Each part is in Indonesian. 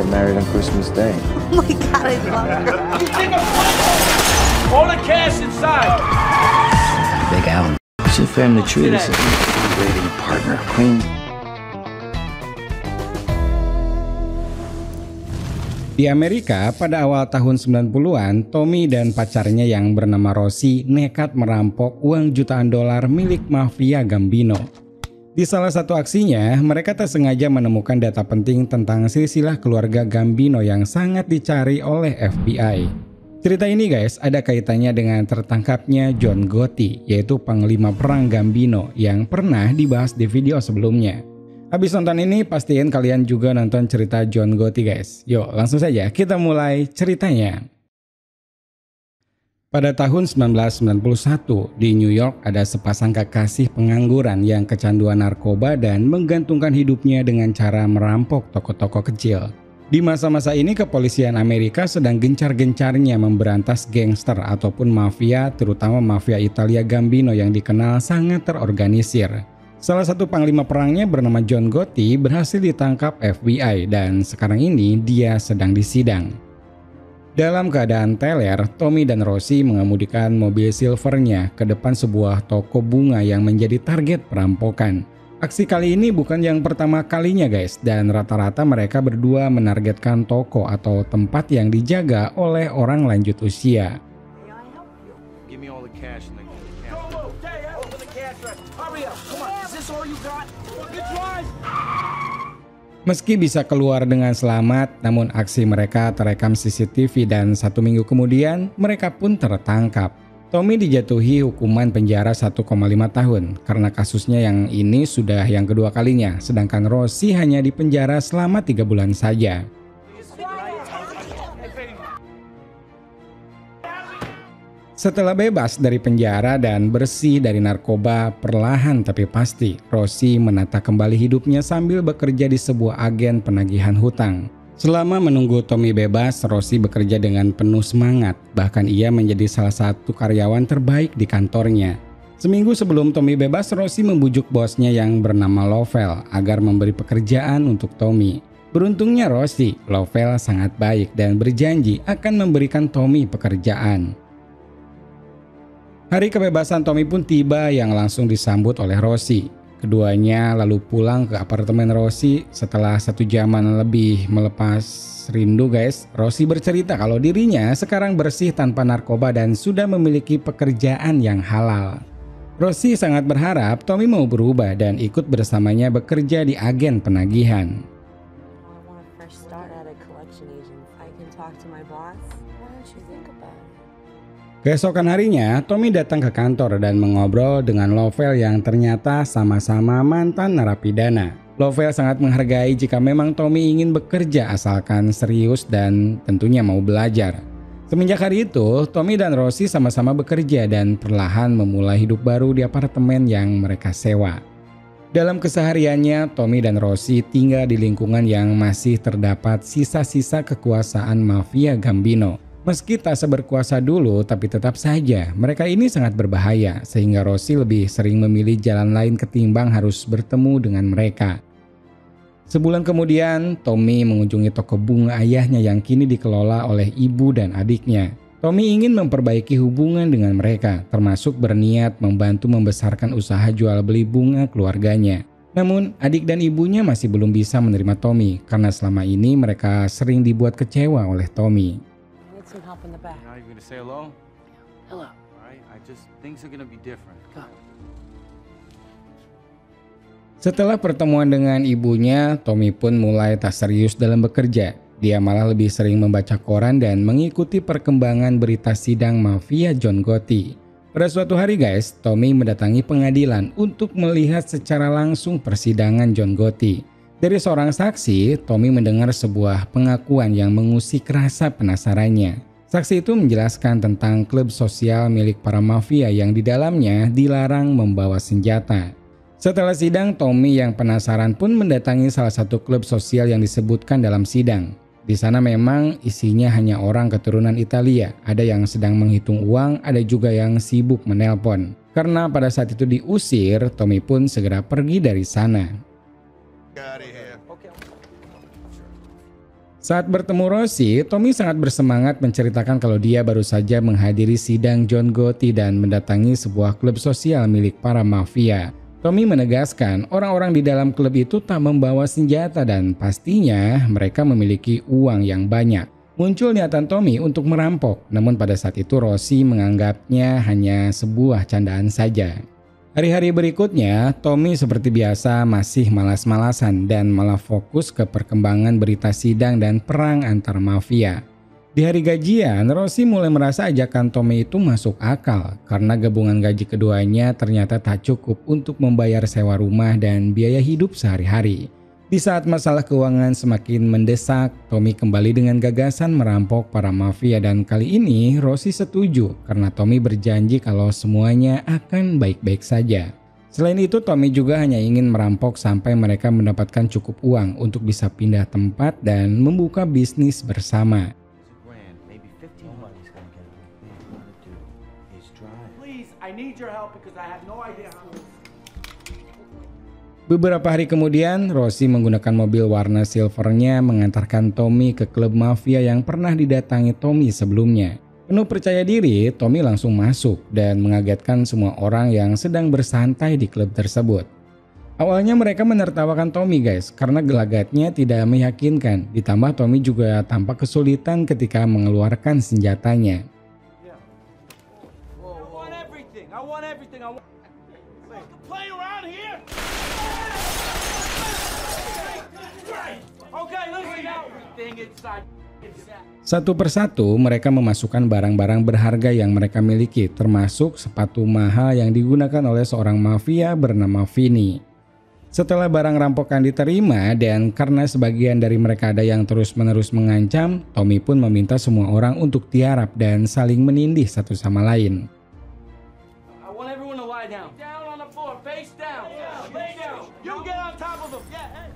get married on Christmas Day. Oh my God, I love her. You think I'm playing? All the cash inside. Big Alan. It's your family tree. It's a waiting partner. Queen. Di Amerika, pada awal tahun 90-an, Tommy dan pacarnya yang bernama Rosie nekat merampok uang jutaan dolar milik mafia Gambino. Di salah satu aksinya, mereka tak sengaja menemukan data penting tentang silsilah keluarga Gambino yang sangat dicari oleh FBI. Cerita ini guys, ada kaitannya dengan tertangkapnya John Gotti, yaitu panglima perang Gambino yang pernah dibahas di video sebelumnya. Habis nonton ini, pastiin kalian juga nonton cerita John Gotti guys. Yuk langsung saja kita mulai ceritanya. Pada tahun 1991 di New York ada sepasang kekasih pengangguran yang kecanduan narkoba dan menggantungkan hidupnya dengan cara merampok toko-toko kecil. Di masa-masa ini kepolisian Amerika sedang gencar-gencarnya memberantas gangster ataupun mafia, terutama mafia Italia Gambino yang dikenal sangat terorganisir. Salah satu panglima perangnya bernama John Gotti berhasil ditangkap FBI dan sekarang ini dia sedang disidang. Dalam keadaan teler, Tommy dan Rosie mengemudikan mobil silvernya ke depan sebuah toko bunga yang menjadi target perampokan. Aksi kali ini bukan yang pertama kalinya guys, dan rata-rata mereka berdua menargetkan toko atau tempat yang dijaga oleh orang lanjut usia. Give me all the cash in the account. Open the cash register. Hurry up. Come on. Is this all you got? Fucking drive. Meski bisa keluar dengan selamat, namun aksi mereka terekam CCTV dan 1 minggu kemudian mereka pun tertangkap. Tommy dijatuhi hukuman penjara 1,5 tahun karena kasusnya yang ini sudah yang kedua kalinya, sedangkan Rosie hanya dipenjara selama 3 bulan saja. Setelah bebas dari penjara dan bersih dari narkoba, perlahan tapi pasti Rosie menata kembali hidupnya sambil bekerja di sebuah agen penagihan hutang. Selama menunggu Tommy bebas, Rosie bekerja dengan penuh semangat, bahkan ia menjadi salah satu karyawan terbaik di kantornya. Seminggu sebelum Tommy bebas, Rosie membujuk bosnya yang bernama Lovell agar memberi pekerjaan untuk Tommy. Beruntungnya Rosie, Lovell sangat baik dan berjanji akan memberikan Tommy pekerjaan. Hari kebebasan Tommy pun tiba yang langsung disambut oleh Rosie. Keduanya lalu pulang ke apartemen Rosie setelah 1 jaman lebih melepas rindu guys. Rosie bercerita kalau dirinya sekarang bersih tanpa narkoba dan sudah memiliki pekerjaan yang halal. Rosie sangat berharap Tommy mau berubah dan ikut bersamanya bekerja di agen penagihan. Keesokan harinya, Tommy datang ke kantor dan mengobrol dengan Lovell yang ternyata sama-sama mantan narapidana. Lovell sangat menghargai jika memang Tommy ingin bekerja asalkan serius dan tentunya mau belajar. Semenjak hari itu, Tommy dan Rosie sama-sama bekerja dan perlahan memulai hidup baru di apartemen yang mereka sewa. Dalam kesehariannya, Tommy dan Rosie tinggal di lingkungan yang masih terdapat sisa-sisa kekuasaan mafia Gambino. Meski tak seberkuasa dulu, tapi tetap saja mereka ini sangat berbahaya sehingga Rosie lebih sering memilih jalan lain ketimbang harus bertemu dengan mereka. Sebulan kemudian, Tommy mengunjungi toko bunga ayahnya yang kini dikelola oleh ibu dan adiknya. Tommy ingin memperbaiki hubungan dengan mereka, termasuk berniat membantu membesarkan usaha jual beli bunga keluarganya. Namun, adik dan ibunya masih belum bisa menerima Tommy karena selama ini mereka sering dibuat kecewa oleh Tommy. Some help in the back. Now you're gonna say hello? Hello. All right. Things are gonna be different. Go. Setelah pertemuan dengan ibunya, Tommy pun mulai tak serius dalam bekerja. Dia malah lebih sering membaca koran dan mengikuti perkembangan berita sidang mafia John Gotti. Pada suatu hari guys, Tommy mendatangi pengadilan untuk melihat secara langsung persidangan John Gotti. Dari seorang saksi, Tommy mendengar sebuah pengakuan yang mengusik rasa penasarannya. Saksi itu menjelaskan tentang klub sosial milik para mafia yang di dalamnya dilarang membawa senjata. Setelah sidang, Tommy yang penasaran pun mendatangi salah satu klub sosial yang disebutkan dalam sidang. Di sana memang isinya hanya orang keturunan Italia. Ada yang sedang menghitung uang, ada juga yang sibuk menelpon. Karena pada saat itu diusir, Tommy pun segera pergi dari sana. Saat bertemu Rosie, Tommy sangat bersemangat menceritakan kalau dia baru saja menghadiri sidang John Gotti dan mendatangi sebuah klub sosial milik para mafia. Tommy menegaskan orang-orang di dalam klub itu tak membawa senjata dan pastinya mereka memiliki uang yang banyak. Muncul niatan Tommy untuk merampok, namun pada saat itu Rosie menganggapnya hanya sebuah candaan saja. Hari-hari berikutnya, Tommy seperti biasa masih malas-malasan dan malah fokus ke perkembangan berita sidang dan perang antar mafia. Di hari gajian, Rosie mulai merasa ajakan Tommy itu masuk akal karena gabungan gaji keduanya ternyata tak cukup untuk membayar sewa rumah dan biaya hidup sehari-hari. Di saat masalah keuangan semakin mendesak, Tommy kembali dengan gagasan merampok para mafia dan kali ini Rosie setuju karena Tommy berjanji kalau semuanya akan baik-baik saja. Selain itu, Tommy juga hanya ingin merampok sampai mereka mendapatkan cukup uang untuk bisa pindah tempat dan membuka bisnis bersama. Please, I need your help because I have no idea how to... Beberapa hari kemudian, Rosie menggunakan mobil warna silvernya mengantarkan Tommy ke klub mafia yang pernah didatangi Tommy sebelumnya. Penuh percaya diri, Tommy langsung masuk dan mengagetkan semua orang yang sedang bersantai di klub tersebut. Awalnya mereka menertawakan Tommy guys, karena gelagatnya tidak meyakinkan. Ditambah Tommy juga tampak kesulitan ketika mengeluarkan senjatanya. I want everything. Play around here. Okay, listen now. Everything inside. Satu persatu mereka memasukkan barang-barang berharga yang mereka miliki, termasuk sepatu mahal yang digunakan oleh seorang mafia bernama Vinny. Setelah barang rampokan diterima dan karena sebagian dari mereka ada yang terus-menerus mengancam, Tommy pun meminta semua orang untuk tiarap dan saling menindih satu sama lain. I want everyone to lie down. Down on the floor, face down. Face down. You get on top of them. Yeah.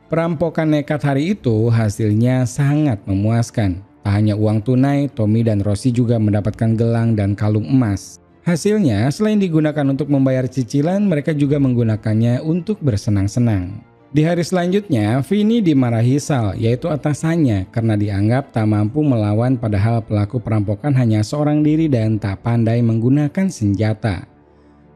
Perampokan nekat hari itu hasilnya sangat memuaskan. Tak hanya uang tunai, Tommy dan Rosie juga mendapatkan gelang dan kalung emas. Hasilnya, selain digunakan untuk membayar cicilan, mereka juga menggunakannya untuk bersenang-senang. Di hari selanjutnya, Vinny dimarahi Sal, yaitu atasannya, karena dianggap tak mampu melawan padahal pelaku perampokan hanya seorang diri dan tak pandai menggunakan senjata.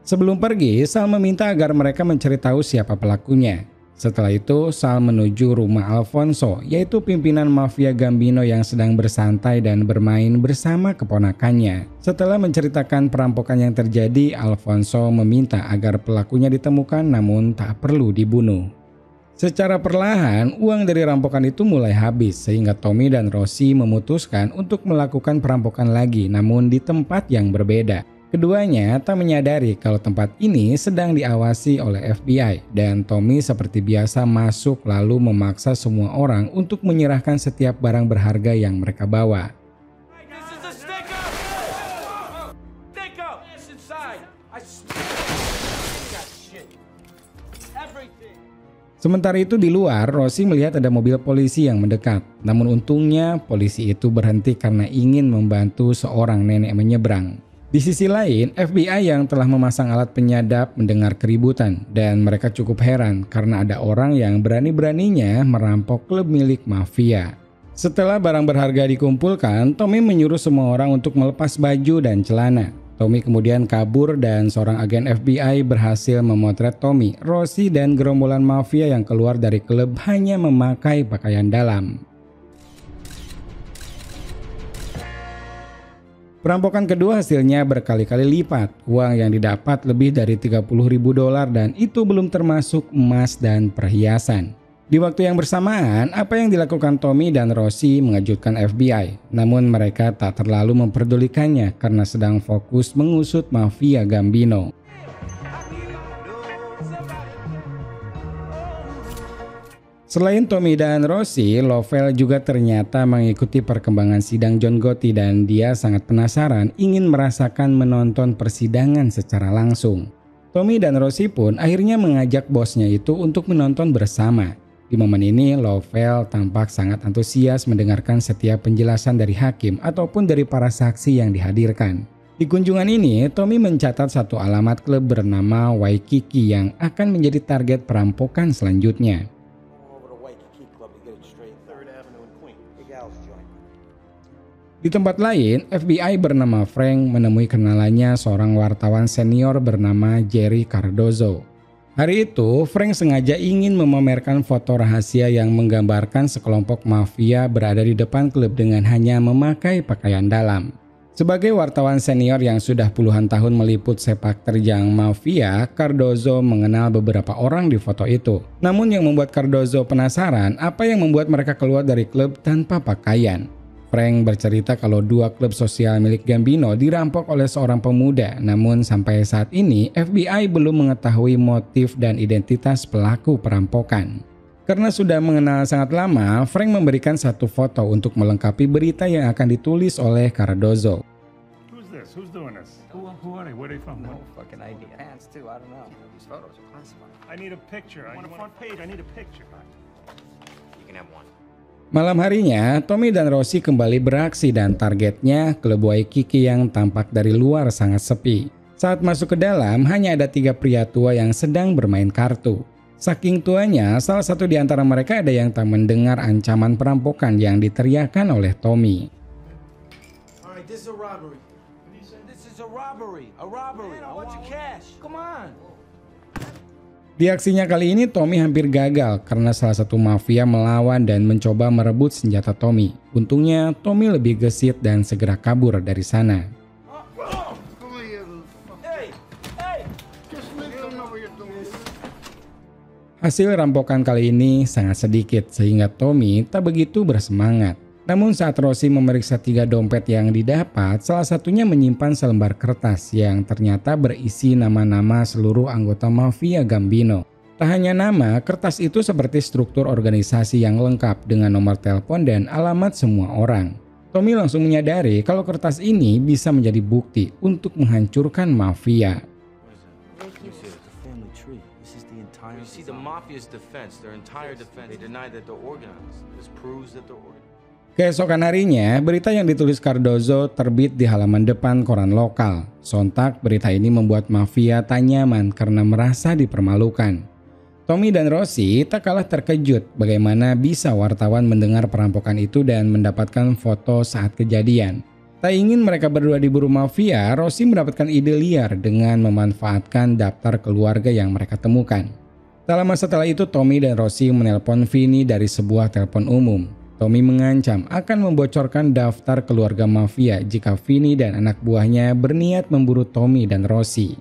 Sebelum pergi, Sal meminta agar mereka mencari tahu siapa pelakunya. Setelah itu, Sal menuju rumah Alfonso, yaitu pimpinan mafia Gambino yang sedang bersantai dan bermain bersama keponakannya. Setelah menceritakan perampokan yang terjadi, Alfonso meminta agar pelakunya ditemukan namun tak perlu dibunuh. Secara perlahan, uang dari rampokan itu mulai habis sehingga Tommy dan Rosie memutuskan untuk melakukan perampokan lagi namun di tempat yang berbeda. Keduanya tak menyadari kalau tempat ini sedang diawasi oleh FBI dan Tommy seperti biasa masuk lalu memaksa semua orang untuk menyerahkan setiap barang berharga yang mereka bawa. This is a stick up. Stick up. It's inside. Got shit. Everything. Sementara itu di luar, Rosie melihat ada mobil polisi yang mendekat. Namun untungnya polisi itu berhenti karena ingin membantu seorang nenek menyeberang. Di sisi lain, FBI yang telah memasang alat penyadap mendengar keributan dan mereka cukup heran karena ada orang yang berani-beraninya merampok klub milik mafia. Setelah barang berharga dikumpulkan, Tommy menyuruh semua orang untuk melepas baju dan celana. Tommy kemudian kabur dan seorang agen FBI berhasil memotret Tommy, Rosie dan gerombolan mafia yang keluar dari klub hanya memakai pakaian dalam. Perampokan kedua hasilnya berkali-kali lipat. Uang yang didapat lebih dari $30.000 dan itu belum termasuk emas dan perhiasan. Di waktu yang bersamaan, apa yang dilakukan Tommy dan Rosie mengejutkan FBI. Namun mereka tak terlalu memperdulikannya karena sedang fokus mengusut mafia Gambino. Selain Tommy dan Rosie, Lovell juga ternyata mengikuti perkembangan sidang John Gotti dan dia sangat penasaran ingin merasakan menonton persidangan secara langsung. Tommy dan Rosie pun akhirnya mengajak bosnya itu untuk menonton bersama. Di momen ini, Lovell tampak sangat antusias mendengarkan setiap penjelasan dari hakim ataupun dari para saksi yang dihadirkan. Di kunjungan ini, Tommy mencatat satu alamat klub bernama Waikiki yang akan menjadi target perampokan selanjutnya. Di tempat lain, FBI bernama Frank menemui kenalannya seorang wartawan senior bernama Jerry Cardozo. Hari itu, Frank sengaja ingin memamerkan foto rahasia yang menggambarkan sekelompok mafia berada di depan klub dengan hanya memakai pakaian dalam. Sebagai wartawan senior yang sudah puluhan tahun meliput sepak terjang mafia, Cardozo mengenal beberapa orang di foto itu. Namun yang membuat Cardozo penasaran apa yang membuat mereka keluar dari klub tanpa pakaian. Frank bercerita kalau 2 klub sosial milik Gambino dirampok oleh seorang pemuda, namun sampai saat ini FBI belum mengetahui motif dan identitas pelaku perampokan. Karena sudah mengenal sangat lama, Frank memberikan satu foto untuk melengkapi berita yang akan ditulis oleh Cardozo. Who's this? Who's doing this? Who are they? Where are they from? No fucking idea. Hands too, I don't know. These photos are classified. I need a picture. I want a front page. I need a picture. You can have one. Malam harinya, Tommy dan Rosie kembali beraksi dan targetnya klub Waikiki yang tampak dari luar sangat sepi. Saat masuk ke dalam, hanya ada 3 pria tua yang sedang bermain kartu. Saking tuanya, salah satu di antara mereka ada yang tak mendengar ancaman perampokan yang diteriakkan oleh Tommy. Alright, this is a robbery. This is a robbery. A robbery. I want your cash. Come on. Di aksinya kali ini Tommy hampir gagal karena salah satu mafia melawan dan mencoba merebut senjata Tommy. Untungnya Tommy lebih gesit dan segera kabur dari sana. Hasil rampokan kali ini sangat sedikit sehingga Tommy tak begitu bersemangat. Namun saat Rosie memeriksa 3 dompet yang didapat, salah satunya menyimpan selembar kertas yang ternyata berisi nama-nama seluruh anggota mafia Gambino. Tak hanya nama, kertas itu seperti struktur organisasi yang lengkap dengan nomor telepon dan alamat semua orang. Tommy langsung menyadari kalau kertas ini bisa menjadi bukti untuk menghancurkan mafia. You see the mafia's defense, their entire defense. They deny that they're organized. This proves that they're organized. Keesokan harinya, berita yang ditulis Cardozo terbit di halaman depan koran lokal. Sontak, berita ini membuat mafia tak nyaman karena merasa dipermalukan. Tommy dan Rosie tak kalah terkejut bagaimana bisa wartawan mendengar perampokan itu dan mendapatkan foto saat kejadian. Tak ingin mereka berdua diburu mafia, Rosie mendapatkan ide liar dengan memanfaatkan daftar keluarga yang mereka temukan. Tak lama setelah itu, Tommy dan Rosie menelpon Vinny dari sebuah telepon umum. Tommy mengancam akan membocorkan daftar keluarga mafia jika Vinny dan anak buahnya berniat memburu Tommy dan Rosie.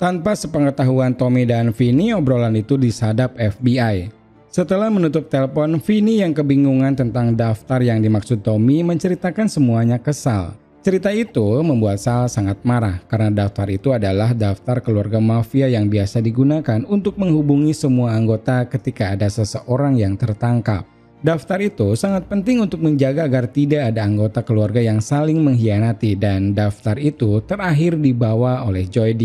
Tanpa sepengetahuan Tommy dan Vinny, obrolan itu disadap FBI. Setelah menutup telepon, Vinny yang kebingungan tentang daftar yang dimaksud Tommy menceritakan semuanya ke Sal. Cerita itu membuat Sal sangat marah karena daftar itu adalah daftar keluarga mafia yang biasa digunakan untuk menghubungi semua anggota ketika ada seseorang yang tertangkap. Daftar itu sangat penting untuk menjaga agar tidak ada anggota keluarga yang saling mengkhianati dan daftar itu terakhir dibawa oleh Joey D.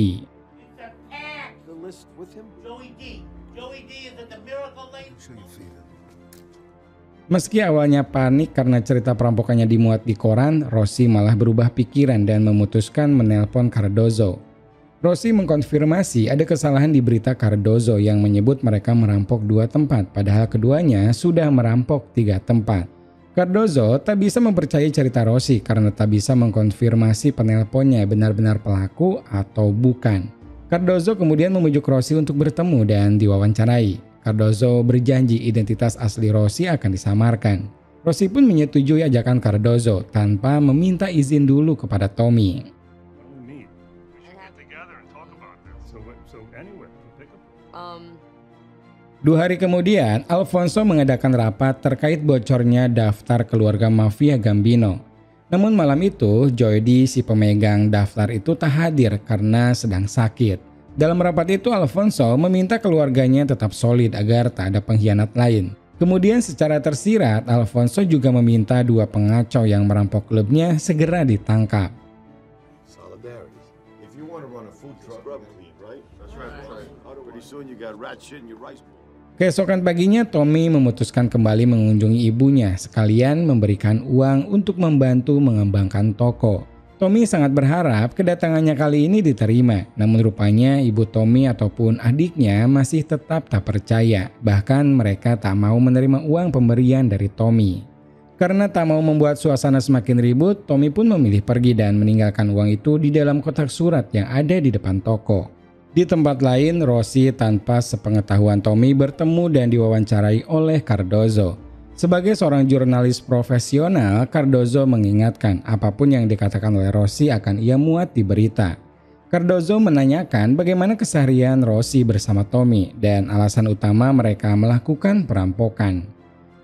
Meski awalnya panik karena cerita perampokannya dimuat di koran, Rosie malah berubah pikiran dan memutuskan menelpon Cardozo. Rosie mengkonfirmasi ada kesalahan di berita Cardozo yang menyebut mereka merampok 2 tempat, padahal keduanya sudah merampok 3 tempat. Cardozo tak bisa mempercayai cerita Rosie karena tak bisa mengkonfirmasi penelponnya benar-benar pelaku atau bukan. Cardozo kemudian memujuk Rosie untuk bertemu dan diwawancarai. Cardozo berjanji identitas asli Rosie akan disamarkan. Rosie pun menyetujui ajakan Cardozo tanpa meminta izin dulu kepada Tommy. 2 hari kemudian, Alfonso mengadakan rapat terkait bocornya daftar keluarga mafia Gambino. Namun malam itu, Joey D, si pemegang daftar itu tak hadir karena sedang sakit. Dalam rapat itu, Alfonso meminta keluarganya tetap solid agar tak ada pengkhianat lain. Kemudian secara tersirat, Alfonso juga meminta 2 pengacau yang merampok klubnya segera ditangkap. Keesokan paginya, Tommy memutuskan kembali mengunjungi ibunya, sekalian memberikan uang untuk membantu mengembangkan toko. Tommy sangat berharap kedatangannya kali ini diterima, namun rupanya ibu Tommy ataupun adiknya masih tetap tak percaya, bahkan mereka tak mau menerima uang pemberian dari Tommy. Karena tak mau membuat suasana semakin ribut, Tommy pun memilih pergi dan meninggalkan uang itu di dalam kotak surat yang ada di depan toko. Di tempat lain, Rossi tanpa sepengetahuan Tommy bertemu dan diwawancarai oleh Cardozo. Sebagai seorang jurnalis profesional, Cardozo mengingatkan apapun yang dikatakan oleh Rossi akan ia muat di berita. Cardozo menanyakan bagaimana keseharian Rossi bersama Tommy dan alasan utama mereka melakukan perampokan.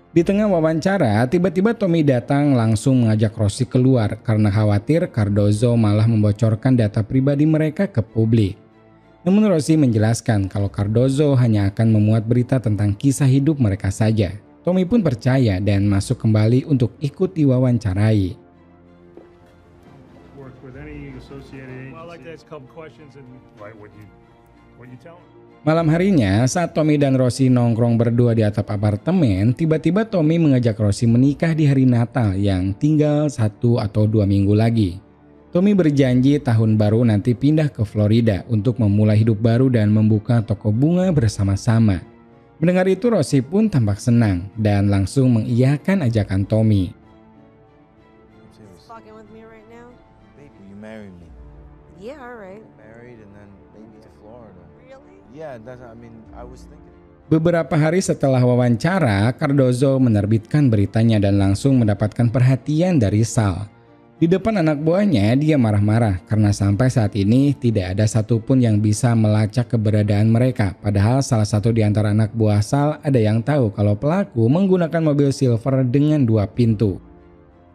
Di tengah wawancara, tiba-tiba Tommy datang langsung mengajak Rossi keluar karena khawatir Cardozo malah membocorkan data pribadi mereka ke publik. Namun Rossi menjelaskan kalau Cardozo hanya akan memuat berita tentang kisah hidup mereka saja. Tommy pun percaya dan masuk kembali untuk ikut diwawancarai. Work with any associated agency. Well, I like to ask a couple questions and what you tell them. Malam harinya, saat Tommy dan Rossi nongkrong berdua di atap apartemen, tiba-tiba Tommy mengajak Rossi menikah di hari Natal yang tinggal 1 atau 2 minggu lagi. Tommy berjanji tahun baru nanti pindah ke Florida untuk memulai hidup baru dan membuka toko bunga bersama-sama. Mendengar itu Rossi pun tampak senang dan langsung mengiyakan ajakan Tommy. Fucking with me right now? Babe, will you marry me? Yeah, alright. Married and then maybe to Florida. Really? Yeah, I was thinking. Beberapa hari setelah wawancara, Cardozo menerbitkan beritanya dan langsung mendapatkan perhatian dari Sal. Di depan anak buahnya, dia marah-marah karena sampai saat ini tidak ada satupun yang bisa melacak keberadaan mereka. Padahal salah satu di antara anak buah Sal ada yang tahu kalau pelaku menggunakan mobil silver dengan 2 pintu.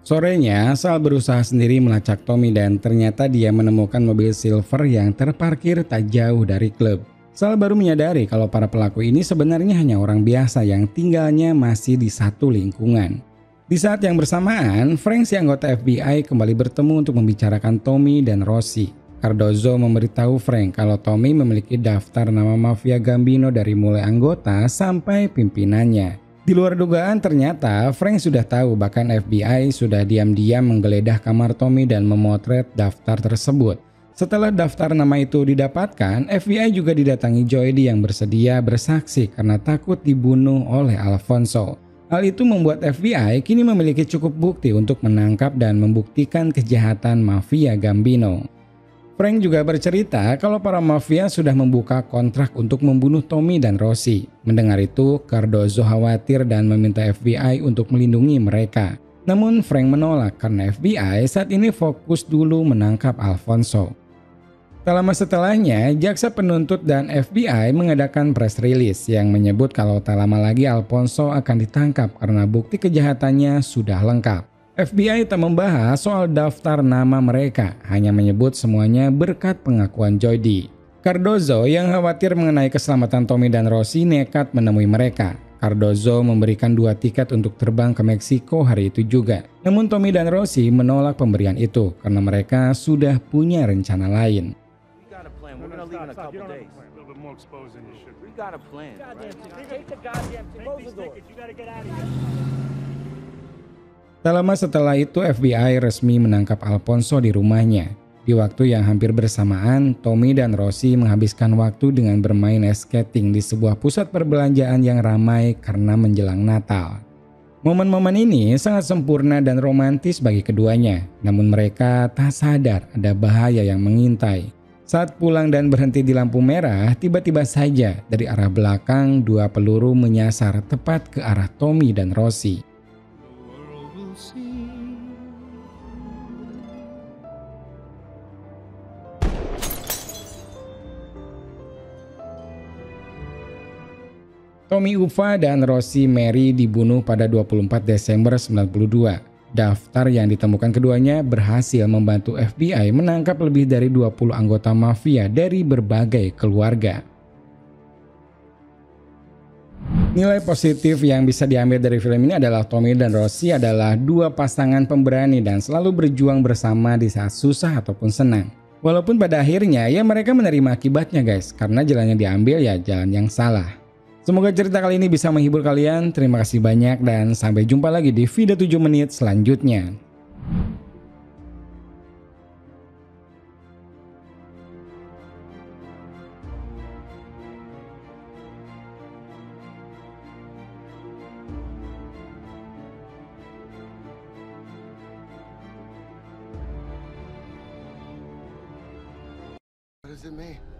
Sorenya, Sal berusaha sendiri melacak Tommy dan ternyata dia menemukan mobil silver yang terparkir tak jauh dari klub. Sal baru menyadari kalau para pelaku ini sebenarnya hanya orang biasa yang tinggalnya masih di satu lingkungan. Di saat yang bersamaan, Frank si anggota FBI kembali bertemu untuk membicarakan Tommy dan Rossi. Cardozo memberitahu Frank kalau Tommy memiliki daftar nama mafia Gambino dari mulai anggota sampai pimpinannya. Di luar dugaan ternyata Frank sudah tahu, bahkan FBI sudah diam-diam menggeledah kamar Tommy dan memotret daftar tersebut. Setelah daftar nama itu didapatkan, FBI juga didatangi Joydy yang bersedia bersaksi karena takut dibunuh oleh Alfonso. Hal itu membuat FBI kini memiliki cukup bukti untuk menangkap dan membuktikan kejahatan mafia Gambino. Frank juga bercerita kalau para mafia sudah membuka kontrak untuk membunuh Tommy dan Rossi. Mendengar itu, Cardozo khawatir dan meminta FBI untuk melindungi mereka. Namun Frank menolak karena FBI saat ini fokus dulu menangkap Alfonso. Tak lama setelahnya, jaksa penuntut dan FBI mengadakan press release yang menyebut kalau tak lama lagi Alfonso akan ditangkap karena bukti kejahatannya sudah lengkap. FBI tak membahas soal daftar nama mereka, hanya menyebut semuanya berkat pengakuan Joydy. Cardozo yang khawatir mengenai keselamatan Tommy dan Rossi nekat menemui mereka. Cardozo memberikan 2 tiket untuk terbang ke Meksiko hari itu juga. Namun Tommy dan Rossi menolak pemberian itu karena mereka sudah punya rencana lain. We're gonna leave in a couple You don't have days. a plan. A little bit more exposed than you should. We got a plan. Right? Take the goddamn thing. Close the door. You gotta get out of here. Tak lama setelah itu FBI resmi menangkap Alfonso di rumahnya. Di waktu yang hampir bersamaan, Tommy dan Rossi menghabiskan waktu dengan bermain ice skating di sebuah pusat perbelanjaan yang ramai karena menjelang Natal. Momen-momen ini sangat sempurna dan romantis bagi keduanya, namun mereka tak sadar ada bahaya yang mengintai. Saat pulang dan berhenti di lampu merah, tiba-tiba saja dari arah belakang 2 peluru menyasar tepat ke arah Tommy dan Rossi. Tommy Uva dan Rossi Mary dibunuh pada 24 Desember 1992. Daftar yang ditemukan keduanya berhasil membantu FBI menangkap lebih dari 20 anggota mafia dari berbagai keluarga. Nilai positif yang bisa diambil dari film ini adalah Tommy dan Rossi adalah 2 pasangan pemberani dan selalu berjuang bersama di saat susah ataupun senang. Walaupun pada akhirnya ya mereka menerima akibatnya guys, karena jalan yang diambil ya jalan yang salah. Semoga cerita kali ini bisa menghibur kalian. Terima kasih banyak dan sampai jumpa lagi di video 7 menit selanjutnya. does it mean?